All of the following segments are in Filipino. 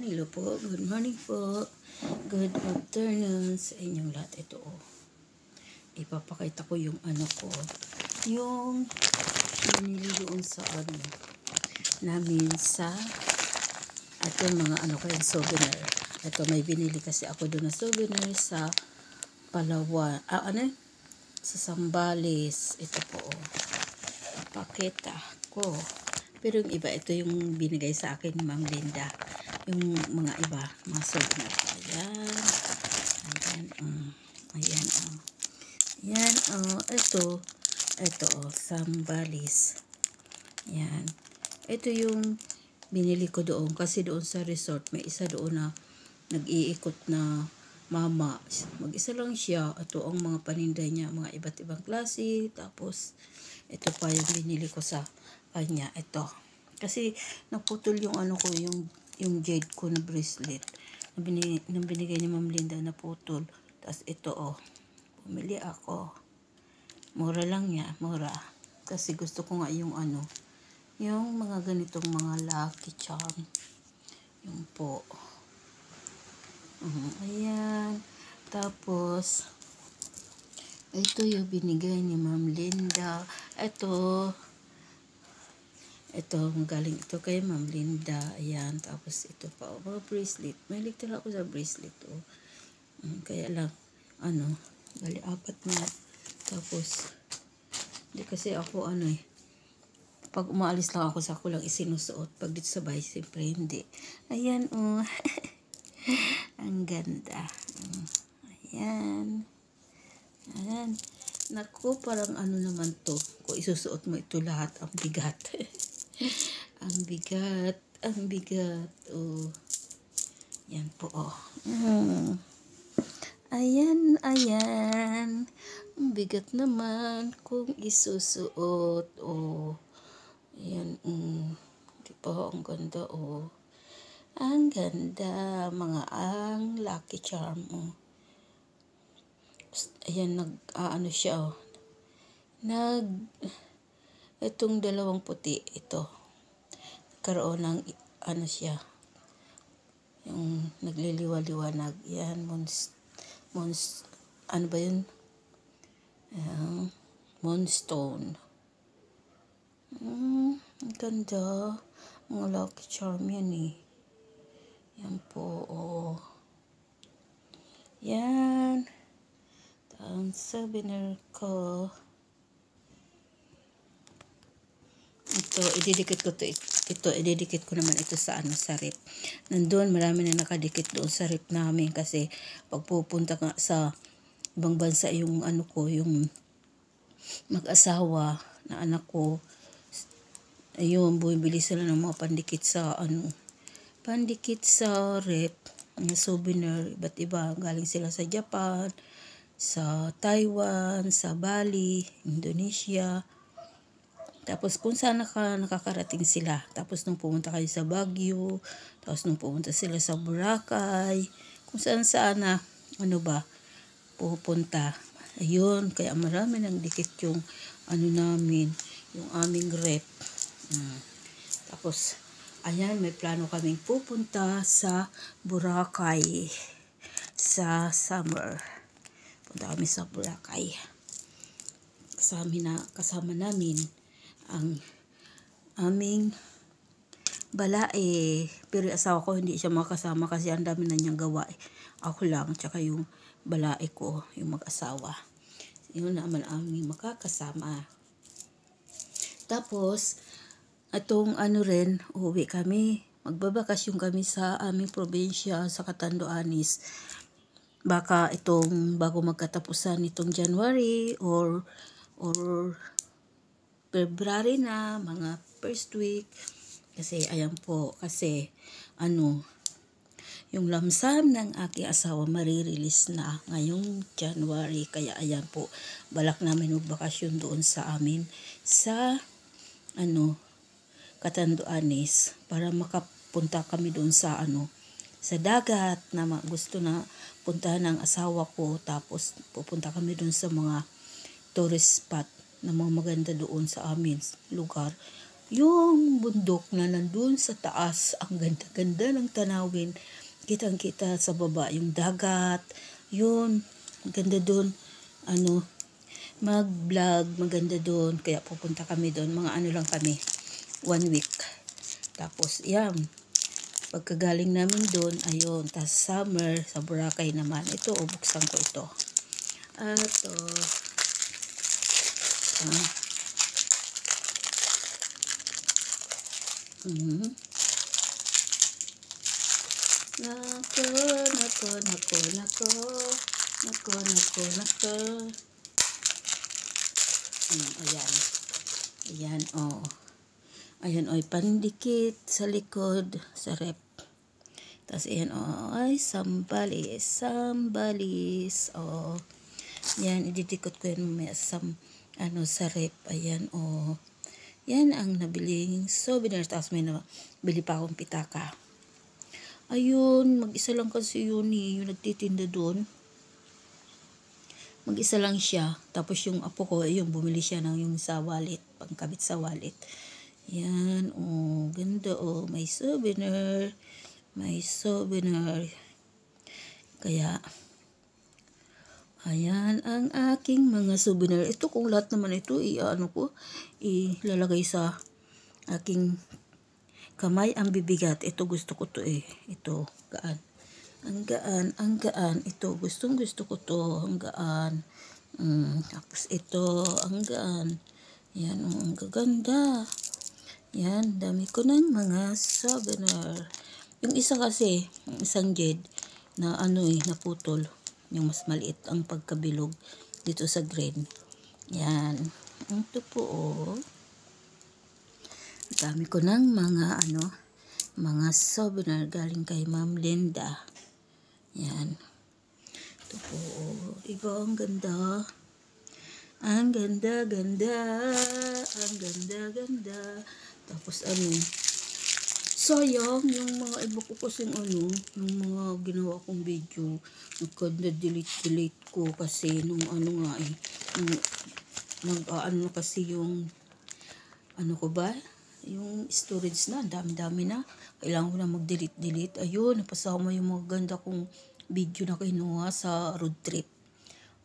Ayan, hello po. Good morning po. Good afternoon sa inyong lahat. Ito ipapakita ko yung ano ko. Yung binili doon sa ano namin sa ating mga ano ko yung souvenir. Ito may binili kasi ako doon na souvenir sa Palawan. Sa Zambales. Ito po. Pakita ko. Pero yung iba, ito yung binigay sa akin ni Ma'am Linda. Yung mga iba, mga souvenir. Ayan. Ayan. Ayan. Ito, Zambales. Ayan. Ito yung binili ko doon. Kasi doon sa resort, may isa doon na nag-iikot na mama. Mag-isa lang siya. Ito ang mga paninda niya, mga iba't ibang klase. Tapos, ito pa yung binili ko sa kanya. Ito. Kasi, naputol yung ano ko, yung jade ko na bracelet. Na binigay ni Ma'am Linda na putol. Tapos, ito pumili ako. Mura lang niya. Mura. Kasi gusto ko nga yung ano, yung mga ganitong mga lucky charm. Yung po. Ayan. Tapos, ito yung binigay ni Ma'am Linda. Ito, galing ito kay Ma'am Linda. Ayan. Tapos, ito pa. Mga bracelet. May talaga ako sa bracelet. Kaya lang, bali apat na. Tapos, hindi kasi ako pag umaalis lang ako sa ako lang isinusuot. Pag dito sa bahay, siyempre hindi. Ayan, ang ganda. Ayan. Ayan. Naku, parang ano naman to. Kung isusuot mo ito lahat, ang bigat. Ang bigat. Yan po, Ayan. Ang bigat naman kung isusuot. Ayan, di ba? Ang ganda, Ang ganda, mga ang lucky charm, Ayan, siya, itong dalawang puti, ito. Karoon ng, siya, yung nagliliwa-liwanag. Yan, ano ba yun? Moonstone. Ang ganda. Mga lucky charm yan Yan po, Yan. Ang souvenir ko. Ito, ididikit ko naman ito sa sa rep. Nandun, marami na nakadikit doon sa rep namin kasi pag pupunta ka sa ibang bansa yung yung mag-asawa na anak ko, ayun, bumibili sila ng mga pandikit sa rep, souvenir, iba't iba. Galing sila sa Japan, sa Taiwan, sa Bali, Indonesia. Tapos kung saan nakakarating sila. Tapos nung pumunta kayo sa Baguio, tapos nung pumunta sila sa Boracay, kung saan na, pupunta. Ayun, kaya marami nang dikit yung namin, yung aming rep. Tapos, ayan, may plano kaming pupunta sa Boracay sa summer. Punta kami sa Boracay. Kasama namin ang aming balae. Pero yung asawa ko hindi siya makasama kasi ang dami na niyang gawa. Ako lang, tsaka yung balae ko, yung mag-asawa. Yun naman aming makakasama. Tapos, atong rin, uuwi kami. Magbabakasyon kami sa aming probinsya sa Catanduanes. Baka itong bago magkatapusan itong January or February na, mga first week. Kasi ayan po, yung lamsam ng aking asawa marirelease na ngayong January. Kaya ayan po, balak namin magbakasyon doon sa amin sa Catanduanes para makapunta kami doon sa sa dagat na gusto na puntahan ng asawa ko. Tapos pupunta kami doon sa mga tourist spot na mga maganda doon sa amin lugar. yung bundok na nandun sa taas, ang ganda-ganda ng tanawin. Kitang-kita sa baba yung dagat. Yun, ganda dun. Mag-vlog, maganda dun. Kaya pupunta kami dun. Mga lang kami, 1 week. Tapos, yan. Pagkagaling namin dun, ayun. Tas summer, sa Boracay naman. Ito, buksan ko ito. Ito. Nako. Ayan. Ayan, oh. Ayan, oh, pandikit sa likod, sa rep. Tapos, ayan, oh, ay, sambalis, oh. Yan, ididikot ko yan mamaya sa rep. Ayan, oh. Yan ang nabiling souvenir. Tapos may nabili pa akong pitaka. Ayun, mag-isa lang kasi yun yung nagtitinda doon. Mag-isa lang siya. Tapos yung apo ko, yung bumili siya ng yung sa wallet, pangkabit sa wallet. Yan, oh, ganda, oh. May souvenir. Kaya, ayan ang aking mga souvenir. Ito, kung lahat naman ito, ilalagay sa aking kamay ang bibigat. Ito gusto ko to eh. Ito, gaan. Ang gaan. Ito, gusto ko to. Ang gaan. Tapos ito, ang gaan. Yan, ang gaganda. Yan, dami ko ng mga souvenir. Yung isa kasi, yung isang jade, na naputol. Yung mas maliit ang pagkabilog dito sa green. Yan. Ito po, oh. Dami ko ng mga souvenir galing kay Ma'am Linda. Yan. Ito po, oh. Diba ang ganda? Ang ganda. Tapos sayang yung mga iba ko kasi yung mga ginawa kong video, nagka-delete ko kasi nung kasi yung ko ba? Yung storage na, dami-dami na. Kailangan ko na mag-delete. Ayun, napasama yung mga ganda kong video na kinuha sa road trip.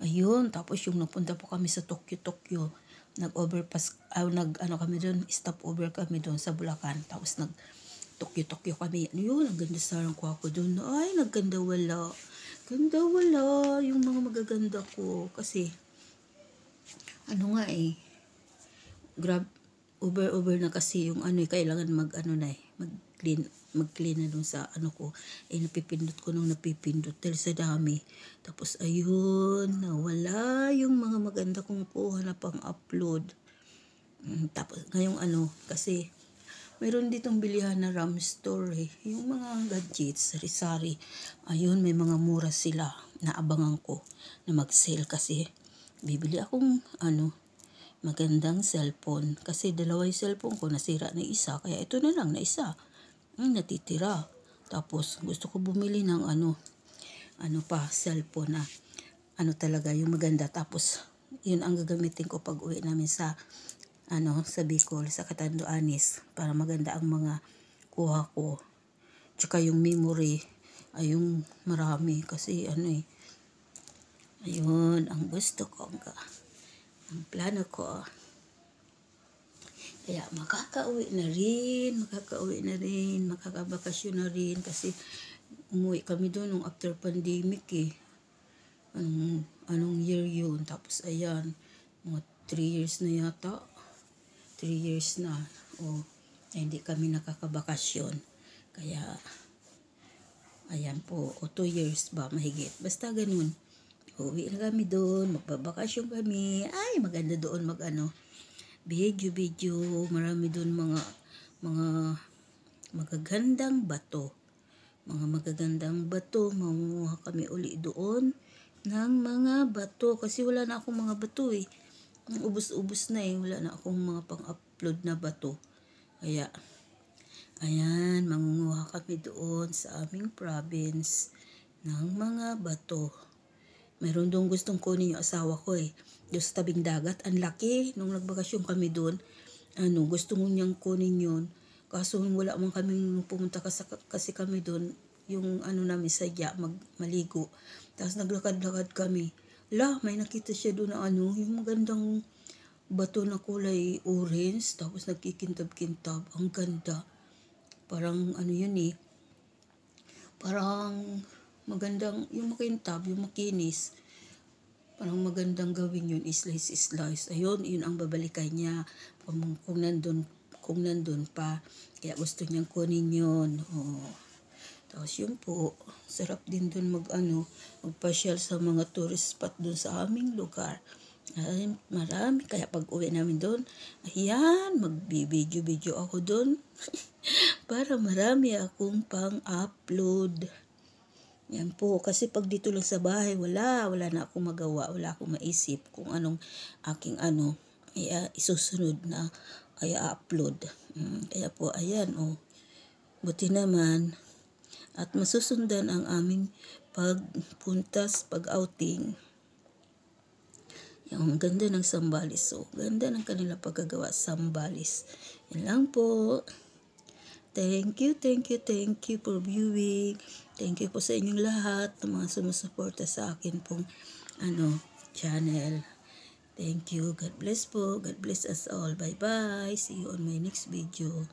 Ayun, tapos yung napunta po kami sa Tokyo. Nag-overpass, kami doon, stopover kami doon sa Bulacan. Tapos Tokyo kami. Ayun, ang ganda sa ko ako doon. Ay, nagganda wala. Ganda wala yung mga magaganda ko. Kasi, grab, over na kasi yung kailangan mag-clean na dun sa ko. Napipindot ko nung napipindot dahil sa dami. Tapos ayun, nawala yung mga maganda kong kuha na pang-upload. Tapos ngayong kasi mayroon ditong bilihan na RAM store eh. Yung mga gadgets, sari-sari. Ayun, may mga mura sila. Naabangan ko na mag-sale kasi bibili akong magandang cellphone. Kasi dalawa yung cellphone ko, nasira na isa. Kaya ito na lang na isa. Natitira. Tapos gusto ko bumili ng cellphone na talaga yung maganda. Tapos yun ang gagamitin ko pag uwi namin sa sa Bicol, sa Catanduanes, para maganda ang mga kuha ko. Tsaka yung memory ay yung marami kasi ayun ang gusto ko, ang plano ko. Kaya makakauwi na rin, makakabakasyon na rin kasi umuwi kami doon nung after pandemic eh. Anong year yun? Tapos ayan, mga 3 years na yata. 3 years na. Hindi kami nakakabakasyon. Kaya, ayan po, 2 years ba, mahigit. Basta ganun. Uwi na kami doon, magbabakasyon kami. Ay, maganda doon video. Marami doon mga magagandang bato. Mangunguha kami uli doon ng mga bato. Kasi wala na akong mga bato eh. Ubus na eh. Wala na akong mga pang-upload na bato. Kaya, ayan, mangunguha kami doon sa aming province ng mga bato. Meron doon gustong kunin yung asawa ko eh. Doon sa tabing dagat. Ang laki. Nung nagbakasyon kami doon, gusto niyang kunin yun. Kaso wala man kaming pumunta kasi kami doon, yung namin sadya maligo. Tapos naglakad-lakad kami. May nakita siya doon na yung magandang bato na kulay orange, tapos nagkikintab-kintab. Ang ganda. Parang yun parang magandang, yung makintab, yung makinis. Parang magandang gawin yun, slice. Ayun, yun ang babalikan niya kung nandun pa. Kaya gusto niyang kunin yun. Tapos yun po, sarap din dun magpasyal sa mga tourist spot dun sa aming lugar. Ay, marami. Kaya pag uwi namin doon, ayan, magbibideo ako doon. Para marami akong pang-upload. Yan po, kasi pag dito lang sa bahay, wala na akong magawa, wala akong maisip kung anong aking isusunod na upload. Kaya po, ayan, buti naman, at masusundan ang aming pagpuntas, pag-outing. Yung ganda ng Zambales. Ganda ng kanila pagkagawa Zambales. Yan lang po. Thank you for viewing. Thank you po sa inyong lahat ng mga sumusuporta sa akin pong channel. Thank you. God bless po. God bless us all. Bye-bye. See you on my next video.